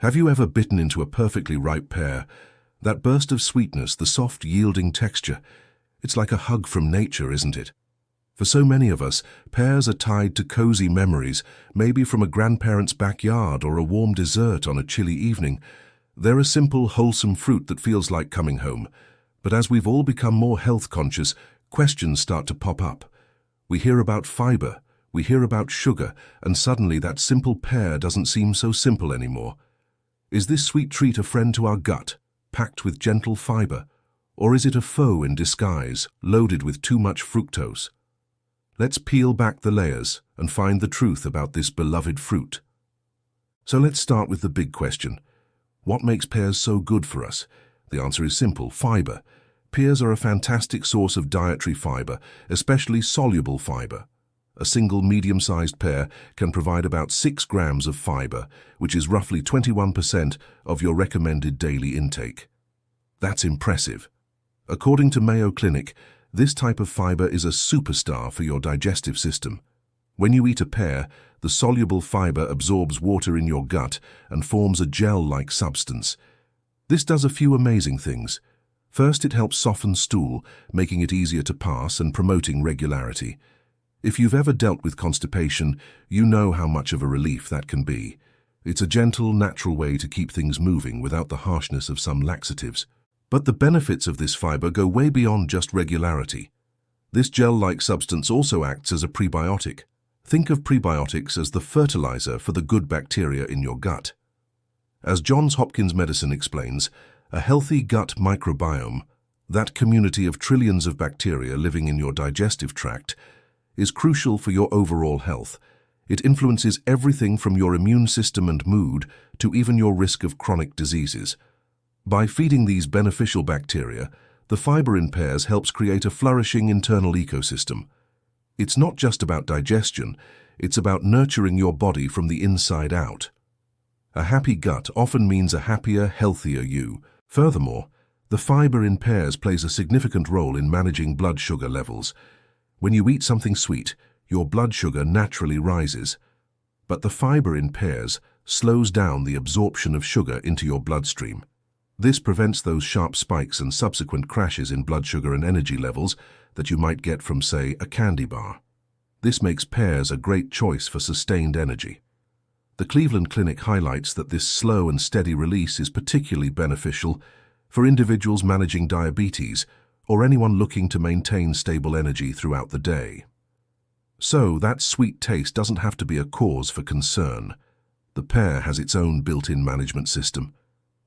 Have you ever bitten into a perfectly ripe pear? That burst of sweetness, the soft, yielding texture. It's like a hug from nature, isn't it? For so many of us, pears are tied to cozy memories, maybe from a grandparent's backyard or a warm dessert on a chilly evening. They're a simple, wholesome fruit that feels like coming home. But as we've all become more health conscious, questions start to pop up. We hear about fiber, we hear about sugar, and suddenly that simple pear doesn't seem so simple anymore. Is this sweet treat a friend to our gut, packed with gentle fiber? Or is it a foe in disguise, loaded with too much fructose? Let's peel back the layers and find the truth about this beloved fruit. So let's start with the big question. What makes pears so good for us? The answer is simple: fiber. Pears are a fantastic source of dietary fiber, especially soluble fiber. A single medium-sized pear can provide about 6 grams of fiber, which is roughly 21% of your recommended daily intake. That's impressive. According to Mayo Clinic, this type of fiber is a superstar for your digestive system. When you eat a pear, the soluble fiber absorbs water in your gut and forms a gel-like substance. This does a few amazing things. First, it helps soften stool, making it easier to pass and promoting regularity. If you've ever dealt with constipation, you know how much of a relief that can be. It's a gentle, natural way to keep things moving without the harshness of some laxatives. But the benefits of this fiber go way beyond just regularity. This gel-like substance also acts as a prebiotic. Think of prebiotics as the fertilizer for the good bacteria in your gut. As Johns Hopkins Medicine explains, a healthy gut microbiome, that community of trillions of bacteria living in your digestive tract, is crucial for your overall health. It influences everything from your immune system and mood to even your risk of chronic diseases. By feeding these beneficial bacteria, the fiber in pears helps create a flourishing internal ecosystem. It's not just about digestion, it's about nurturing your body from the inside out. A happy gut often means a happier, healthier you. Furthermore, the fiber in pears plays a significant role in managing blood sugar levels. When you eat something sweet, your blood sugar naturally rises. But the fiber in pears slows down the absorption of sugar into your bloodstream. This prevents those sharp spikes and subsequent crashes in blood sugar and energy levels that you might get from, say, a candy bar. This makes pears a great choice for sustained energy. The Cleveland Clinic highlights that this slow and steady release is particularly beneficial for individuals managing diabetes or anyone looking to maintain stable energy throughout the day. So, that sweet taste doesn't have to be a cause for concern. The pear has its own built-in management system.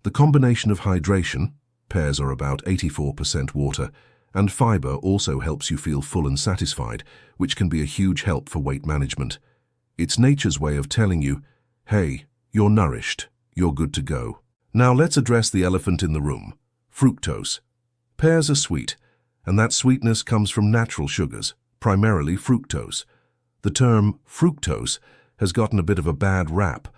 The combination of hydration, pears are about 84% water, and fiber also helps you feel full and satisfied, which can be a huge help for weight management. It's nature's way of telling you, hey, you're nourished, you're good to go. Now let's address the elephant in the room: fructose. Pears are sweet, and that sweetness comes from natural sugars, primarily fructose. The term fructose has gotten a bit of a bad rap,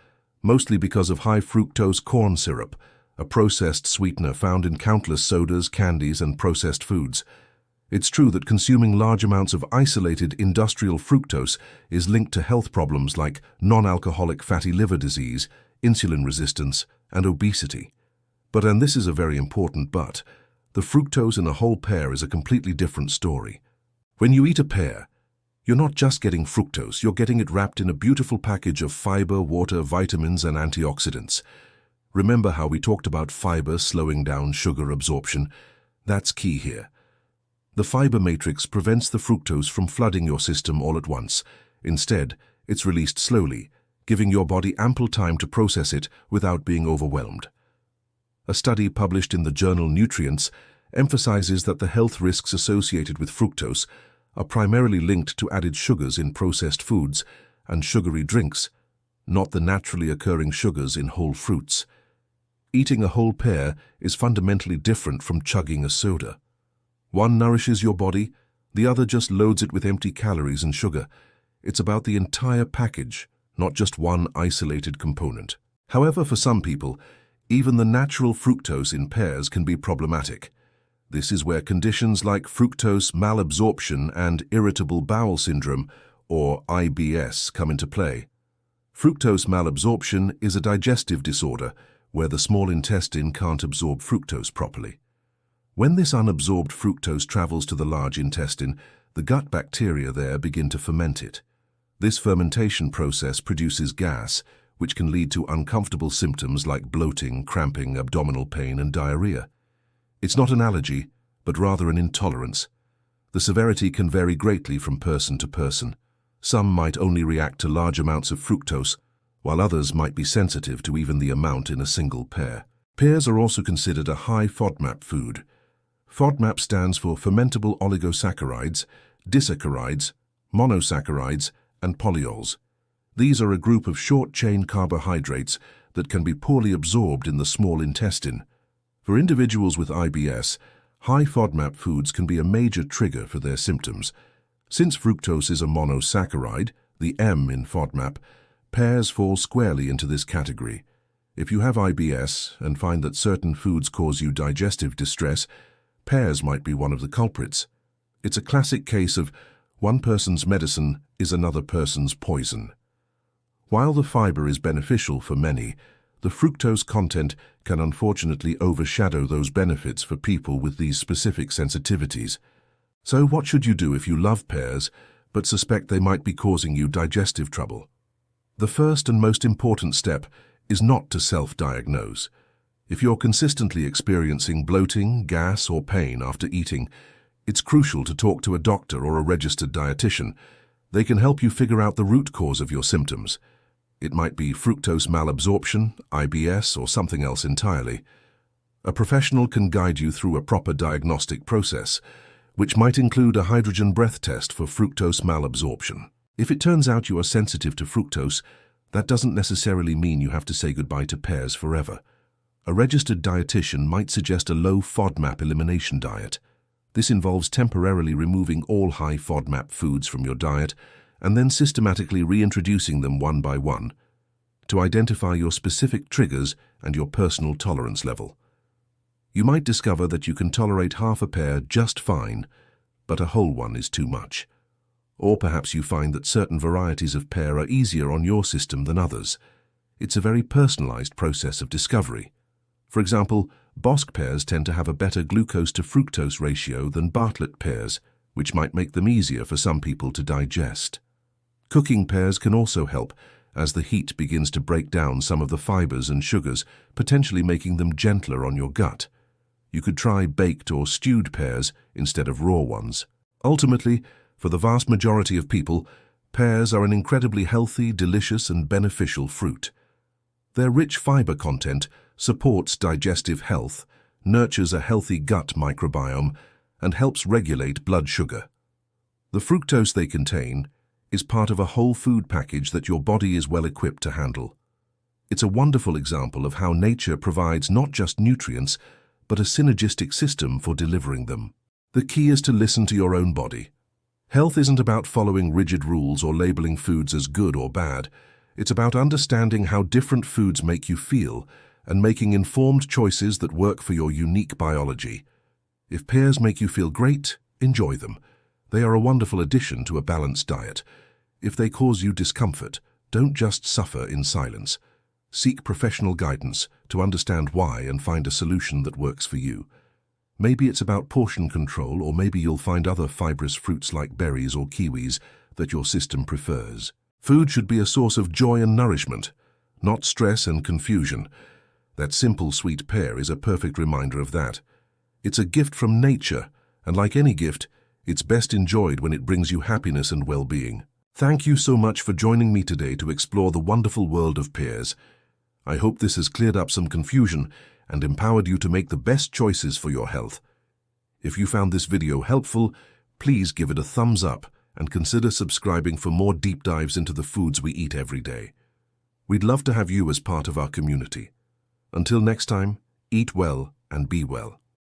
mostly because of high fructose corn syrup, a processed sweetener found in countless sodas, candies, and processed foods. It's true that consuming large amounts of isolated industrial fructose is linked to health problems like non-alcoholic fatty liver disease, insulin resistance, and obesity. But, and this is a very important but, the fructose in a whole pear is a completely different story. When you eat a pear, you're not just getting fructose, you're getting it wrapped in a beautiful package of fiber, water, vitamins, and antioxidants. Remember how we talked about fiber slowing down sugar absorption? That's key here. The fiber matrix prevents the fructose from flooding your system all at once. Instead, it's released slowly, giving your body ample time to process it without being overwhelmed. A study published in the journal Nutrients emphasizes that the health risks associated with fructose are primarily linked to added sugars in processed foods and sugary drinks, not the naturally occurring sugars in whole fruits. Eating a whole pear is fundamentally different from chugging a soda. One nourishes your body, the other just loads it with empty calories and sugar. It's about the entire package, not just one isolated component. However, for some people, even the natural fructose in pears can be problematic. This is where conditions like fructose malabsorption and irritable bowel syndrome, or IBS, come into play. Fructose malabsorption is a digestive disorder where the small intestine can't absorb fructose properly. When this unabsorbed fructose travels to the large intestine, the gut bacteria there begin to ferment it. This fermentation process produces gas, which can lead to uncomfortable symptoms like bloating, cramping, abdominal pain, and diarrhea. It's not an allergy, but rather an intolerance. The severity can vary greatly from person to person. Some might only react to large amounts of fructose, while others might be sensitive to even the amount in a single pear. Pears are also considered a high FODMAP food. FODMAP stands for fermentable oligosaccharides, disaccharides, monosaccharides, and polyols. These are a group of short-chain carbohydrates that can be poorly absorbed in the small intestine. For individuals with IBS, high FODMAP foods can be a major trigger for their symptoms. Since fructose is a monosaccharide, the M in FODMAP, pears fall squarely into this category. If you have IBS and find that certain foods cause you digestive distress, pears might be one of the culprits. It's a classic case of one person's medicine is another person's poison. While the fiber is beneficial for many, the fructose content can unfortunately overshadow those benefits for people with these specific sensitivities. So what should you do if you love pears but suspect they might be causing you digestive trouble? The first and most important step is not to self-diagnose. If you're consistently experiencing bloating, gas, or pain after eating, it's crucial to talk to a doctor or a registered dietitian. They can help you figure out the root cause of your symptoms. It might be fructose malabsorption, IBS, or something else entirely. A professional can guide you through a proper diagnostic process, which might include a hydrogen breath test for fructose malabsorption. If it turns out you are sensitive to fructose, that doesn't necessarily mean you have to say goodbye to pears forever. A registered dietitian might suggest a low FODMAP elimination diet. This involves temporarily removing all high FODMAP foods from your diet and then systematically reintroducing them one by one to identify your specific triggers and your personal tolerance level. You might discover that you can tolerate half a pear just fine, but a whole one is too much. Or perhaps you find that certain varieties of pear are easier on your system than others. It's a very personalized process of discovery. For example, Bosc pears tend to have a better glucose to fructose ratio than Bartlett pears, which might make them easier for some people to digest. Cooking pears can also help, as the heat begins to break down some of the fibers and sugars, potentially making them gentler on your gut. You could try baked or stewed pears instead of raw ones. Ultimately, for the vast majority of people, pears are an incredibly healthy, delicious, and beneficial fruit. Their rich fiber content supports digestive health, nurtures a healthy gut microbiome, and helps regulate blood sugar. The fructose they contain is part of a whole food package that your body is well equipped to handle. It's a wonderful example of how nature provides not just nutrients, but a synergistic system for delivering them. The key is to listen to your own body. Health isn't about following rigid rules or labeling foods as good or bad. It's about understanding how different foods make you feel and making informed choices that work for your unique biology. If pears make you feel great, enjoy them. They are a wonderful addition to a balanced diet. If they cause you discomfort, don't just suffer in silence. Seek professional guidance to understand why and find a solution that works for you. Maybe it's about portion control, or maybe you'll find other fibrous fruits like berries or kiwis that your system prefers. Food should be a source of joy and nourishment, not stress and confusion. That simple sweet pear is a perfect reminder of that. It's a gift from nature, and like any gift, it's best enjoyed when it brings you happiness and well-being. Thank you so much for joining me today to explore the wonderful world of pears. I hope this has cleared up some confusion and empowered you to make the best choices for your health. If you found this video helpful, please give it a thumbs up and consider subscribing for more deep dives into the foods we eat every day. We'd love to have you as part of our community. Until next time, eat well and be well.